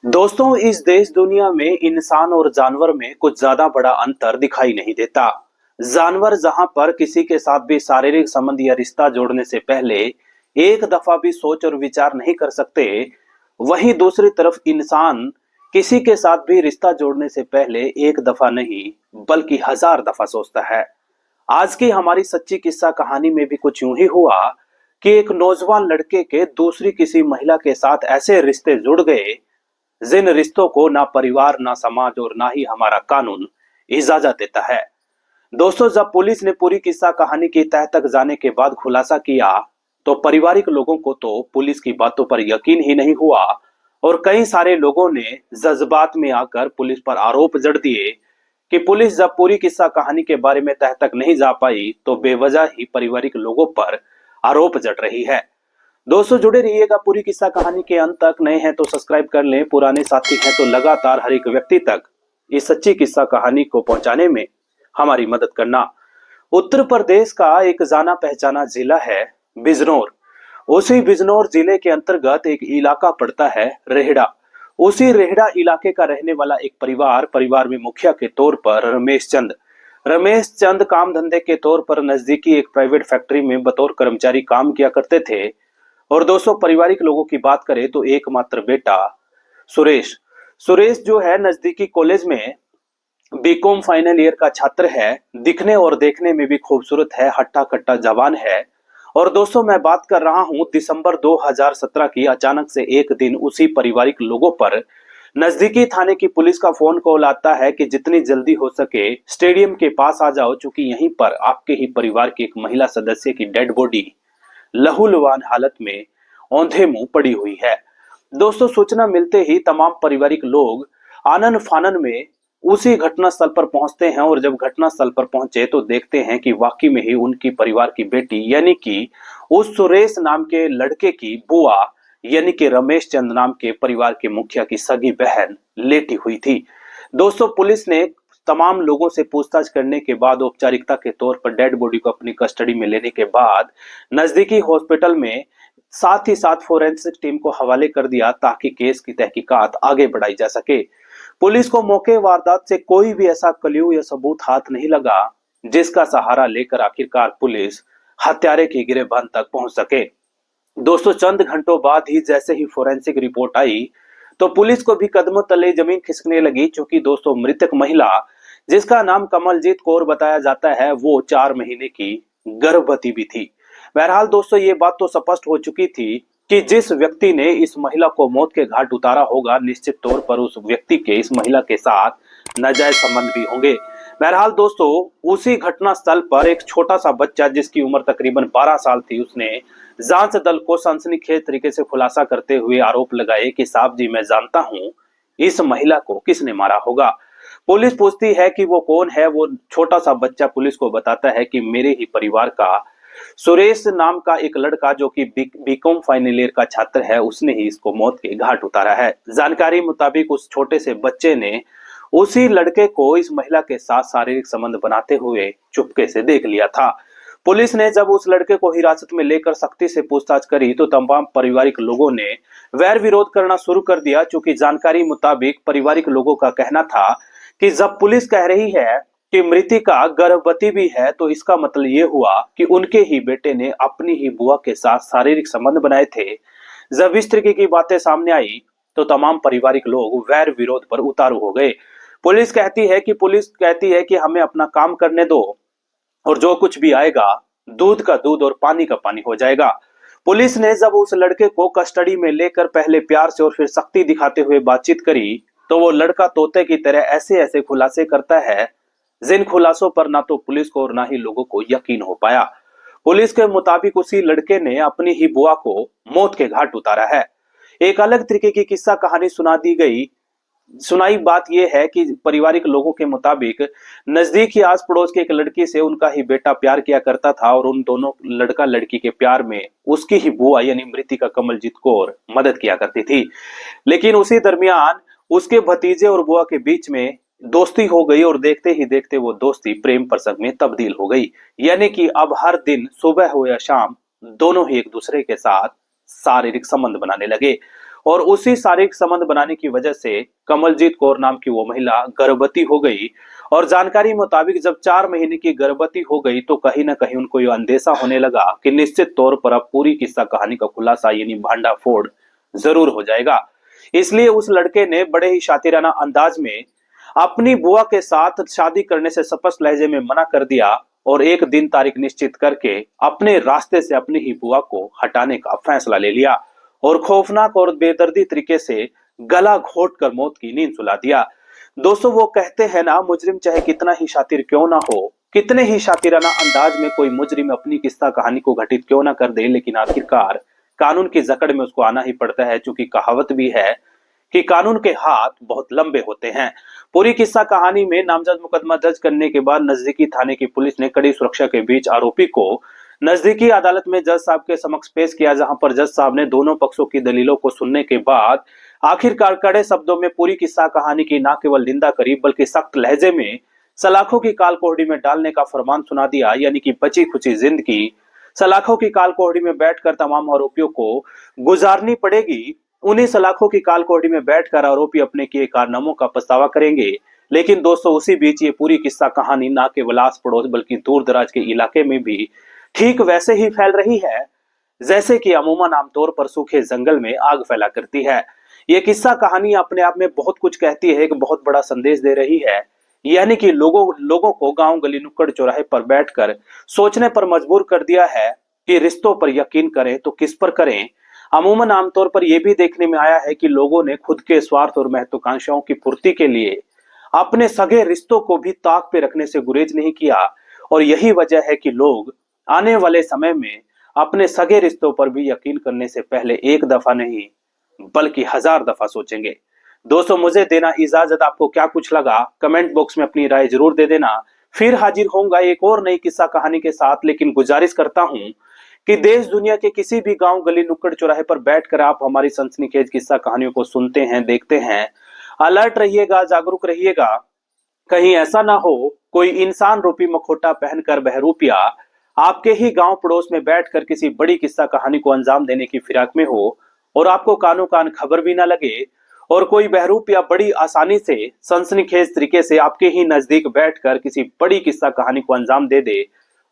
दोस्तों, इस देश दुनिया में इंसान और जानवर में कुछ ज्यादा बड़ा अंतर दिखाई नहीं देता। जानवर जहां पर किसी के साथ भी शारीरिक संबंध या रिश्ता जोड़ने से पहले एक दफा भी सोच और विचार नहीं कर सकते, वहीं दूसरी तरफ इंसान किसी के साथ भी रिश्ता जोड़ने से पहले एक दफा नहीं बल्कि हजार दफा सोचता है। आज की हमारी सच्ची किस्सा कहानी में भी कुछ यूं ही हुआ कि एक नौजवान लड़के के दूसरी किसी महिला के साथ ऐसे रिश्ते जुड़ गए जिन रिश्तों को ना परिवार, ना समाज और ना ही हमारा कानून इजाजत देता है। दोस्तों, जब पुलिस ने पूरी किस्सा कहानी की तह तक जाने के बाद खुलासा किया तो पारिवारिक लोगों को तो पुलिस की बातों पर यकीन ही नहीं हुआ और कई सारे लोगों ने जज्बात में आकर पुलिस पर आरोप जड़ दिए कि पुलिस जब पूरी किस्सा कहानी के बारे में तह तक नहीं जा पाई तो बेवजह ही पारिवारिक लोगों पर आरोप जड़ रही है। दोस्तों, जुड़े रहिएगा पूरी किस्सा कहानी के अंत तक। नए हैं तो सब्सक्राइब कर लें, पुराने साथी हैं तो लगातार हर एक व्यक्ति तक इस सच्ची किस्सा कहानी को पहुंचाने में हमारी मदद करना। उत्तर प्रदेश का एक जाना पहचाना जिला है बिजनौर। उसी बिजनौर जिले के अंतर्गत एक इलाका पड़ता है रेहड़ा। उसी रेहड़ा इलाके का रहने वाला एक परिवार में मुखिया के तौर पर रमेश चंद काम धंधे के तौर पर नजदीकी एक प्राइवेट फैक्ट्री में बतौर कर्मचारी काम किया करते थे। और दोस्तों, पारिवारिक लोगों की बात करें तो एकमात्र बेटा सुरेश सुरेश जो है नजदीकी कॉलेज में बीकॉम फाइनल ईयर का छात्र है। दिखने और देखने में भी खूबसूरत है, हट्टा कट्टा जवान है। और दोस्तों, मैं बात कर रहा हूं दिसंबर 2017 की। अचानक से एक दिन उसी पारिवारिक लोगों पर नजदीकी थाने की पुलिस का फोन कॉल आता है कि जितनी जल्दी हो सके स्टेडियम के पास आ जाओ, क्योंकि यहीं पर आपके ही परिवार की एक महिला सदस्य की डेड बॉडी लहूलुहान हालत में औंधे मुंह पड़ी हुई है। दोस्तों, सूचना मिलते ही तमाम पारिवारिक लोग आनन फानन में उसी घटना स्थल पर पहुंचते हैं। और जब घटना स्थल पर पहुंचे तो देखते हैं कि वाकई में ही उनकी परिवार की बेटी यानी कि उस सुरेश नाम के लड़के की बुआ यानी कि रमेश चंद नाम के परिवार के मुखिया की सगी बहन लेटी हुई थी। दोस्तों, पुलिस ने तमाम लोगों से पूछताछ करने के बाद औपचारिकता के तौर पर डेड बॉडी को अपनी कस्टडी में लेने के बाद नजदीकी हॉस्पिटल में साथ ही साथ फोरेंसिक टीम को हवाले कर दिया ताकि केस की तहकीकात आगे बढ़ाई जा सके। पुलिस को मौके वारदात से कोई भी ऐसा क्ल्यू या सबूत हाथ नहीं लगा जिसका सहारा लेकर आखिरकार पुलिस हत्यारे की गिरेबान तक पहुंच सके। दोस्तों, चंद घंटों बाद ही जैसे ही फोरेंसिक रिपोर्ट आई तो पुलिस को भी कदमों तले जमीन खिसकने लगी, क्योंकि दोस्तों मृतक महिला जिसका नाम कमलजीत कौर बताया जाता है वो 4 महीने की गर्भवती भी थी। बहरहाल दोस्तों, ये बात तो स्पष्ट हो चुकी थी कि जिस व्यक्ति ने इस महिला को मौत के घाट उतारा होगा निश्चित तौर पर उस व्यक्ति के इस महिला के साथ नाजायज संबंध भी होंगे। बहरहाल दोस्तों, उसी घटना स्थल पर एक छोटा सा बच्चा जिसकी उम्र तकरीबन 12 साल थी, उसने जांच दल को सनसनीखेज तरीके से खुलासा करते हुए आरोप लगाए कि साहब जी, मैं जानता हूं इस महिला को किसने मारा होगा। पुलिस पूछती है कि वो कौन है। वो छोटा सा बच्चा पुलिस को बताता है कि मेरे ही परिवार का सुरेश नाम का एक लड़का जो कि बीकॉम फाइनल ईयर का छात्र है, उसने ही इसको मौत के घाट उतारा है। जानकारी मुताबिक उस छोटे से बच्चे ने उसी लड़के को इस महिला के साथ शारीरिक संबंध बनाते हुए चुपके से देख लिया था। पुलिस ने जब उस लड़के को हिरासत में लेकर सख्ती से पूछताछ करी तो तमाम पारिवारिक लोगों ने वैर विरोध करना शुरू कर दिया। चूंकि जानकारी मुताबिक पारिवारिक लोगों का कहना था कि जब पुलिस कह रही है कि मृतिका गर्भवती भी है तो इसका मतलब ये हुआ कि उनके ही बेटे ने अपनी ही बुआ के साथ शारीरिक संबंध बनाए थे। जब इस तरीके की बातें सामने आई तो तमाम पारिवारिक लोग वैर विरोध पर उतारू हो गए। पुलिस कहती है कि हमें अपना काम करने दो और जो कुछ भी आएगा दूध का दूध और पानी का पानी हो जाएगा। पुलिस ने जब उस लड़के को कस्टडी में लेकर पहले प्यार से और फिर सख्ती दिखाते हुए बातचीत करी तो वो लड़का तोते की तरह ऐसे ऐसे खुलासे करता है जिन खुलासों पर ना तो पुलिस को और ना ही लोगों को यकीन हो पाया। पुलिस के मुताबिक उसी लड़के ने अपनी ही बुआ को मौत के घाट उतारा है। एक अलग तरीके की किस्सा कहानी सुनाई बात यह है कि पारिवारिक लोगों के मुताबिक नजदीक ही आस पड़ोस की एक लड़की से उनका ही बेटा प्यार किया करता था और उन दोनों लड़का लड़की के प्यार में उसकी ही बुआ यानी मृतिका कमलजीत कौर मदद किया करती थी। लेकिन उसी दरमियान उसके भतीजे और बुआ के बीच में दोस्ती हो गई और देखते ही देखते वो दोस्ती प्रेम प्रसंग में तब्दील हो गई। यानी कि अब हर दिन सुबह हो या शाम दोनों ही एक दूसरे के साथ शारीरिक संबंध बनाने लगे। और उसी शारीरिक संबंध बनाने की वजह से कमलजीत कौर नाम की वो महिला गर्भवती हो गई। और जानकारी मुताबिक जब 4 महीने की गर्भवती हो गई तो कहीं ना कहीं उनको ये अंदेशा होने लगा कि निश्चित तौर पर अब पूरी किस्सा कहानी का खुलासा यानी भांडाफोड़ जरूर हो जाएगा। इसलिए उस लड़के ने बड़े ही शातिराना अंदाज में अपनी बुआ के साथ शादी करने से स्पष्ट लहजे में मना कर दिया और एक दिन तारीख निश्चित करके अपने रास्ते से अपनी ही बुआ को हटाने का फैसला ले लिया और खौफनाक और बेदर्दी तरीके से गला घोट कर मौत की नींद सुला दिया। दोस्तों, वो कहते हैं ना, मुजरिम चाहे कितना ही शातिर क्यों ना हो, कितने ही शातिराना अंदाज में कोई मुजरिम अपनी किस्सा कहानी को घटित क्यों ना कर दे, लेकिन आखिरकार कानून की जकड़ में उसको आना ही पड़ता है। चूंकि कहावत भी है कि कानून के हाथ बहुत लंबे होते हैं। पूरी किस्सा कहानी में नामजद मुकदमा दर्ज करने के बाद नजदीकी थाने की पुलिस ने कड़ी सुरक्षा के बीच आरोपी को नजदीकी अदालत में जज साहब के समक्ष पेश किया, जहां पर जज साहब ने दोनों पक्षों की दलीलों को सुनने के बाद आखिरकार कड़े शब्दों में पूरी किस्सा कहानी की न केवल निंदा करी बल्कि सख्त लहजे में सलाखों की काल कोहड़ी में डालने का फरमान सुना दिया। यानी कि बची खुची जिंदगी सलाखों की काल कोहड़ी में बैठकर तमाम आरोपियों को गुजारनी पड़ेगी। उन्हीं सलाखों की काल कोहड़ी में बैठकर आरोपी अपने किए कारनामों का पछतावा करेंगे। लेकिन दोस्तों, उसी बीच ये पूरी किस्सा कहानी ना केवल आस पड़ोस बल्कि दूर दराज के इलाके में भी ठीक वैसे ही फैल रही है जैसे कि अमूमन आमतौर पर सूखे जंगल में आग फैला करती है। ये किस्सा कहानी अपने आप में बहुत कुछ कहती है, एक बहुत बड़ा संदेश दे रही है। यानी कि लोगों को गांव गली नुक्कड़ चौराहे पर बैठकर सोचने पर मजबूर कर दिया है कि रिश्तों पर यकीन करें तो किस पर करें। अमूमन आमतौर पर यह भी देखने में आया है कि लोगों ने खुद के स्वार्थ और महत्वाकांक्षाओं की पूर्ति के लिए अपने सगे रिश्तों को भी ताक पे रखने से गुरेज नहीं किया। और यही वजह है कि लोग आने वाले समय में अपने सगे रिश्तों पर भी यकीन करने से पहले एक दफा नहीं बल्कि 1000 दफा सोचेंगे। दोस्तों, मुझे देना इजाजत। आपको क्या कुछ लगा कमेंट बॉक्स में अपनी राय जरूर दे देना। फिर हाजिर होऊंगा एक और नई किस्सा कहानी के साथ, लेकिन गुजारिश करता हूं कि देश दुनिया के किसी भी गांव गली नुक्कड़ चौराहे पर बैठकर आप हमारी सनसनीखेज किस्सा कहानियों को सुनते हैं, देखते हैं, अलर्ट रहिएगा, जागरूक रहिएगा। कहीं ऐसा ना हो कोई इंसान रूपी मखोटा पहनकर बहरूपिया आपके ही गांव पड़ोस में बैठकर किसी बड़ी किस्सा कहानी को अंजाम देने की फिराक में हो और आपको कानो कान खबर भी ना लगे और कोई बहरूपिया बड़ी आसानी से सनसनीखेज तरीके से आपके ही नजदीक बैठकर किसी बड़ी किस्सा कहानी को अंजाम दे दे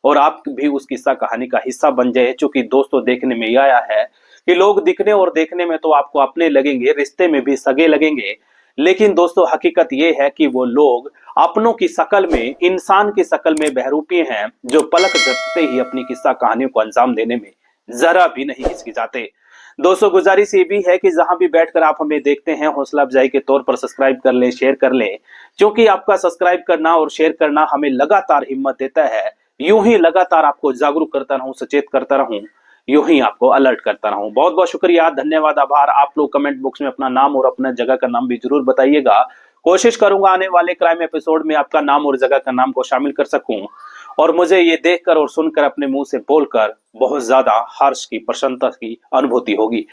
और आप भी उस किस्सा कहानी का हिस्सा बन जाए। चूंकि दोस्तों, देखने में यह आया है कि लोग दिखने और देखने में तो आपको अपने लगेंगे, रिश्ते में भी सगे लगेंगे, लेकिन दोस्तों हकीकत यह है कि वो लोग अपनों की शकल में, इंसान की शकल में बहरूपी हैं, जो पलक झपकते ही अपनी किस्सा कहानियों को अंजाम देने में जरा भी नहीं हिचकिचाते। दोस्तों, गुजारिश ये भी है कि जहां भी बैठकर आप हमें देखते हैं, हौसला अफजाई के तौर पर सब्सक्राइब कर लें, शेयर कर लें, क्योंकि आपका सब्सक्राइब करना और शेयर करना हमें लगातार हिम्मत देता है। यूं ही लगातार आपको जागरूक करता रहूं, सचेत करता रहूं, यूं ही आपको अलर्ट करता रहूं। बहुत बहुत शुक्रिया, धन्यवाद, आभार। आप लोग कमेंट बॉक्स में अपना नाम और अपना जगह का नाम भी जरूर बताइएगा। कोशिश करूंगा आने वाले क्राइम एपिसोड में आपका नाम और जगह का नाम को शामिल कर सकूं और मुझे ये देखकर और सुनकर अपने मुंह से बोलकर बहुत ज्यादा हर्ष की, प्रसन्नता की अनुभूति होगी।